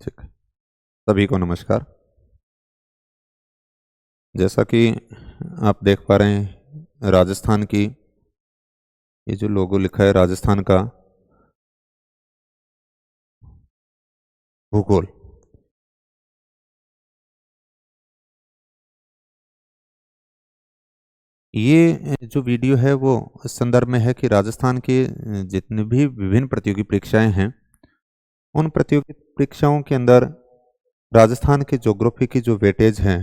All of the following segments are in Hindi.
ठीक है। सभी को नमस्कार। जैसा कि आप देख पा रहे हैं, राजस्थान की ये जो लोगो लिखा है, राजस्थान का भूगोल। ये जो वीडियो है वो इस संदर्भ में है कि राजस्थान के जितने भी विभिन्न प्रतियोगी परीक्षाएं हैं, उन प्रतियोगी परीक्षाओं के अंदर राजस्थान की ज्योग्राफी की जो वेटेज है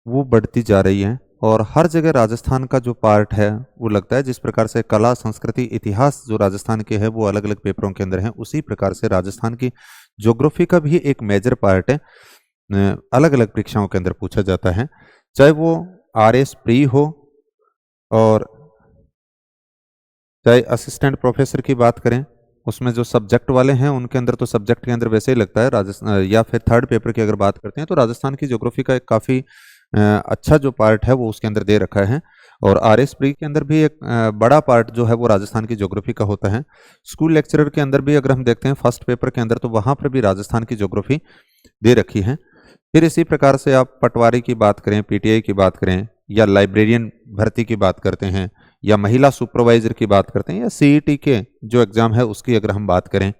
वो बढ़ती जा रही है। और हर जगह राजस्थान का जो पार्ट है वो लगता है, जिस प्रकार से कला, संस्कृति, इतिहास जो राजस्थान के है वो अलग अलग पेपरों के अंदर है, उसी प्रकार से राजस्थान की ज्योग्राफी का भी एक मेजर पार्ट है, अलग अलग परीक्षाओं के अंदर पूछा जाता है। चाहे वो RS प्री हो और चाहे असिस्टेंट प्रोफेसर की बात करें, उसमें जो सब्जेक्ट वाले हैं उनके अंदर तो सब्जेक्ट के अंदर वैसे ही लगता है राजस्थान। या फिर थर्ड पेपर की अगर बात करते हैं तो राजस्थान की ज्योग्राफी का एक काफ़ी अच्छा जो पार्ट है वो उसके अंदर दे रखा है। और RS प्री के अंदर भी एक बड़ा पार्ट जो है वो राजस्थान की ज्योग्राफी का होता है। स्कूल लेक्चरर के अंदर भी अगर हम देखते हैं फर्स्ट पेपर के अंदर, तो वहाँ पर भी राजस्थान की ज्योग्राफी दे रखी है। फिर इसी प्रकार से आप पटवारी की बात करें, PTI की बात करें, या लाइब्रेरियन भर्ती की बात करते हैं, या महिला सुपरवाइजर की बात करते हैं, या CET के जो एग्ज़ाम है उसकी अगर हम बात करें,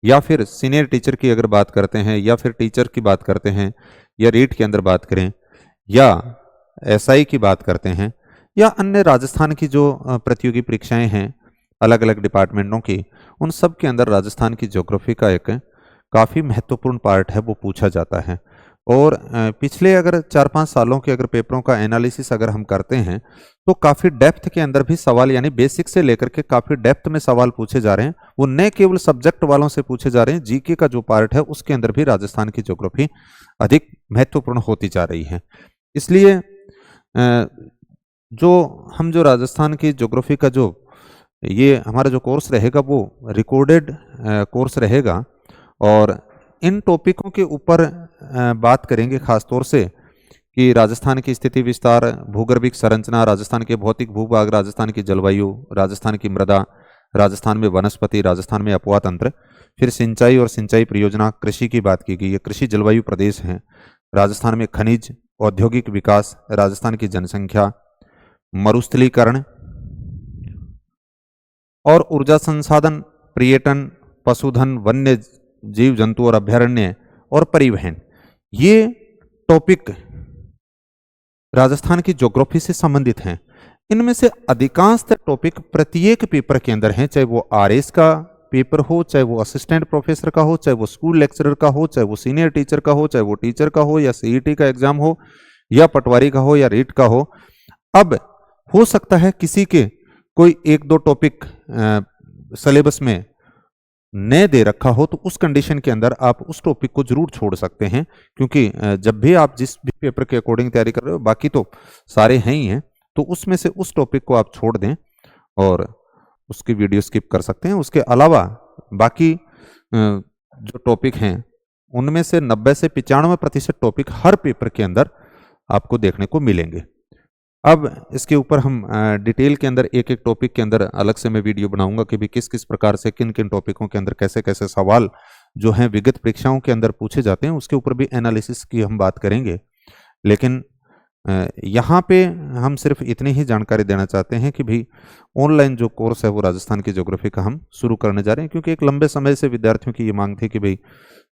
या फिर सीनियर टीचर की अगर बात करते हैं, या फिर टीचर की बात करते हैं, या रीट के अंदर बात करें, या SI की बात करते हैं, या अन्य राजस्थान की जो प्रतियोगी परीक्षाएं हैं अलग अलग डिपार्टमेंटों की, उन सब के अंदर राजस्थान की ज्योग्राफी का एक काफ़ी महत्वपूर्ण पार्ट है वो पूछा जाता है। और पिछले अगर 4-5 सालों के अगर पेपरों का एनालिसिस अगर हम करते हैं तो काफ़ी डेप्थ के अंदर भी सवाल, यानी बेसिक से लेकर के काफ़ी डेप्थ में सवाल पूछे जा रहे हैं। वो न केवल सब्जेक्ट वालों से पूछे जा रहे हैं, GK का जो पार्ट है उसके अंदर भी राजस्थान की ज्योग्राफी अधिक महत्वपूर्ण होती जा रही है। इसलिए जो राजस्थान की ज्योग्राफी का जो ये हमारा जो कोर्स रहेगा वो रिकॉर्डेड कोर्स रहेगा, और इन टॉपिकों के ऊपर बात करेंगे खास तौर से कि राजस्थान की स्थिति विस्तार, भूगर्भिक संरचना, राजस्थान के भौतिक भूभाग, राजस्थान की जलवायु, राजस्थान की मृदा, राजस्थान में वनस्पति, राजस्थान में अपवा तंत्र, फिर सिंचाई और सिंचाई परियोजना, कृषि की बात की गई है, कृषि जलवायु प्रदेश हैं, राजस्थान में खनिज, औद्योगिक विकास, राजस्थान की जनसंख्या, मरुस्थलीकरण और ऊर्जा संसाधन, पर्यटन, पशुधन, वन्य जीव जंतु और अभ्यारण्य और परिवहन। ये टॉपिक राजस्थान की ज्योग्राफी से संबंधित हैं। इनमें से अधिकांश टॉपिक प्रत्येक पेपर के अंदर हैं, चाहे वो RS का पेपर हो, चाहे वो असिस्टेंट प्रोफेसर का हो, चाहे वो स्कूल लेक्चरर का हो, चाहे वो सीनियर टीचर का हो, चाहे वो टीचर का हो, या CET का एग्जाम हो, या पटवारी का हो, या रीट का हो। अब हो सकता है किसी के कोई एक दो टॉपिक सिलेबस में न दे रखा हो, तो उस कंडीशन के अंदर आप उस टॉपिक को जरूर छोड़ सकते हैं, क्योंकि जब भी आप जिस भी पेपर के अकॉर्डिंग तैयारी कर रहे हो, बाकी तो सारे हैं ही हैं, तो उसमें से उस टॉपिक को आप छोड़ दें और उसकी वीडियो स्किप कर सकते हैं। उसके अलावा बाकी जो टॉपिक हैं उनमें से 90 से 95% टॉपिक हर पेपर के अंदर आपको देखने को मिलेंगे। अब इसके ऊपर हम डिटेल के अंदर एक एक टॉपिक के अंदर अलग से मैं वीडियो बनाऊंगा कि भी किस किस प्रकार से किन किन टॉपिकों के अंदर कैसे कैसे सवाल जो हैं विगत परीक्षाओं के अंदर पूछे जाते हैं, उसके ऊपर भी एनालिसिस की हम बात करेंगे। लेकिन यहाँ पे हम सिर्फ इतनी ही जानकारी देना चाहते हैं कि भाई ऑनलाइन जो कोर्स है वो राजस्थान की ज्योग्राफी का हम शुरू करने जा रहे हैं, क्योंकि एक लंबे समय से विद्यार्थियों की ये मांग थी कि भाई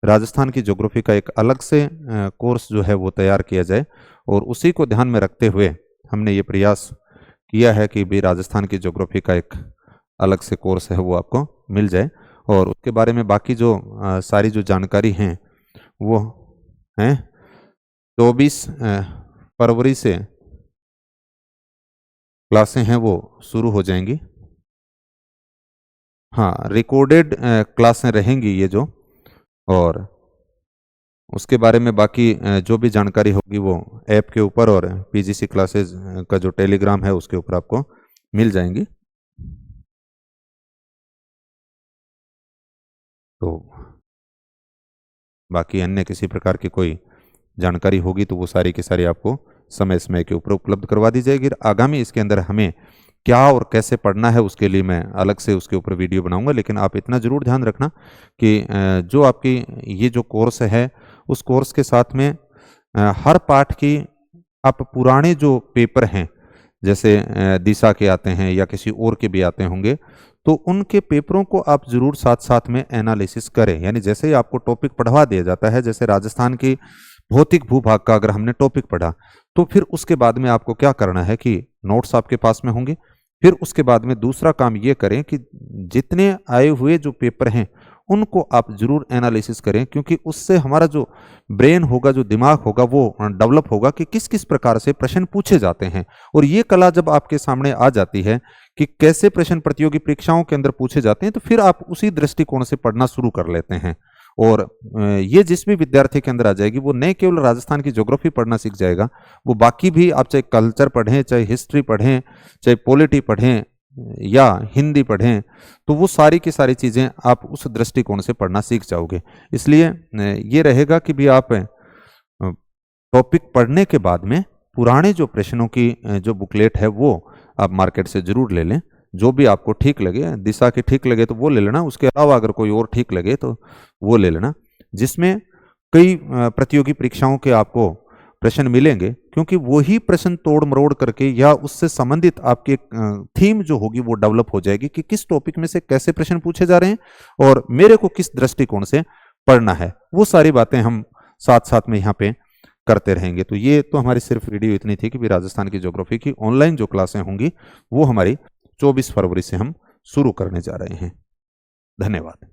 राजस्थान की ज्योग्राफी का एक अलग से कोर्स जो है वो तैयार किया जाए, और उसी को ध्यान में रखते हुए हमने ये प्रयास किया है कि भी राजस्थान की ज्योग्राफी का एक अलग से कोर्स है वो आपको मिल जाए। और उसके बारे में बाकी जो सारी जो जानकारी हैं वो हैं 24 फरवरी से क्लासें हैं वो शुरू हो जाएंगी। हाँ, रिकॉर्डेड क्लासें रहेंगी ये जो, और उसके बारे में बाकी जो भी जानकारी होगी वो ऐप के ऊपर और PGC क्लासेस का जो टेलीग्राम है उसके ऊपर आपको मिल जाएंगी। तो बाकी अन्य किसी प्रकार की कोई जानकारी होगी तो वो सारी की सारी आपको समय समय के ऊपर उपलब्ध करवा दी जाएगी। आगामी इसके अंदर हमें क्या और कैसे पढ़ना है उसके लिए मैं अलग से उसके ऊपर वीडियो बनाऊंगा, लेकिन आप इतना ज़रूर ध्यान रखना कि जो आपकी ये जो कोर्स है उस कोर्स के साथ में हर पाठ की आप पुराने जो पेपर हैं, जैसे दिशा के आते हैं या किसी और के भी आते होंगे, तो उनके पेपरों को आप ज़रूर साथ साथ में एनालिसिस करें। यानी जैसे ही आपको टॉपिक पढ़वा दिया जाता है, जैसे राजस्थान की भौतिक भूभाग का अगर हमने टॉपिक पढ़ा, तो फिर उसके बाद में आपको क्या करना है कि नोट्स आपके पास में होंगे। फिर उसके बाद में दूसरा काम ये करें कि जितने आए हुए जो पेपर हैं उनको आप जरूर एनालिसिस करें, क्योंकि उससे हमारा जो ब्रेन होगा, जो दिमाग होगा, वो डेवलप होगा कि किस किस प्रकार से प्रश्न पूछे जाते हैं। और ये कला जब आपके सामने आ जाती है कि कैसे प्रश्न प्रतियोगी परीक्षाओं के अंदर पूछे जाते हैं, तो फिर आप उसी दृष्टिकोण से पढ़ना शुरू कर लेते हैं। और ये जिस भी विद्यार्थी के अंदर आ जाएगी, वो न केवल राजस्थान की ज्योग्राफी पढ़ना सीख जाएगा, वो बाकी भी, आप चाहे कल्चर पढ़ें, चाहे हिस्ट्री पढ़ें, चाहे पॉलिटी पढ़ें या हिंदी पढ़ें, तो वो सारी की सारी चीज़ें आप उस दृष्टिकोण से पढ़ना सीख जाओगे। इसलिए ये रहेगा कि भी आप टॉपिक पढ़ने के बाद में पुराने जो प्रश्नों की जो बुकलेट है वो आप मार्केट से जरूर ले लें। जो भी आपको ठीक लगे, दिशा की ठीक लगे तो वो ले लेना, उसके अलावा अगर कोई और ठीक लगे तो वो ले लेना, जिसमें कई प्रतियोगी परीक्षाओं के आपको प्रश्न मिलेंगे, क्योंकि वही प्रश्न तोड़ मरोड़ करके या उससे संबंधित आपकी थीम जो होगी वो डेवलप हो जाएगी कि किस टॉपिक में से कैसे प्रश्न पूछे जा रहे हैं और मेरे को किस दृष्टिकोण से पढ़ना है। वो सारी बातें हम साथ साथ में यहाँ पे करते रहेंगे। तो ये तो हमारी सिर्फ वीडियो इतनी थी कि भी राजस्थान की ज्योग्राफी की ऑनलाइन जो क्लासें होंगी वो हमारी 24 फरवरी से हम शुरू करने जा रहे हैं। धन्यवाद।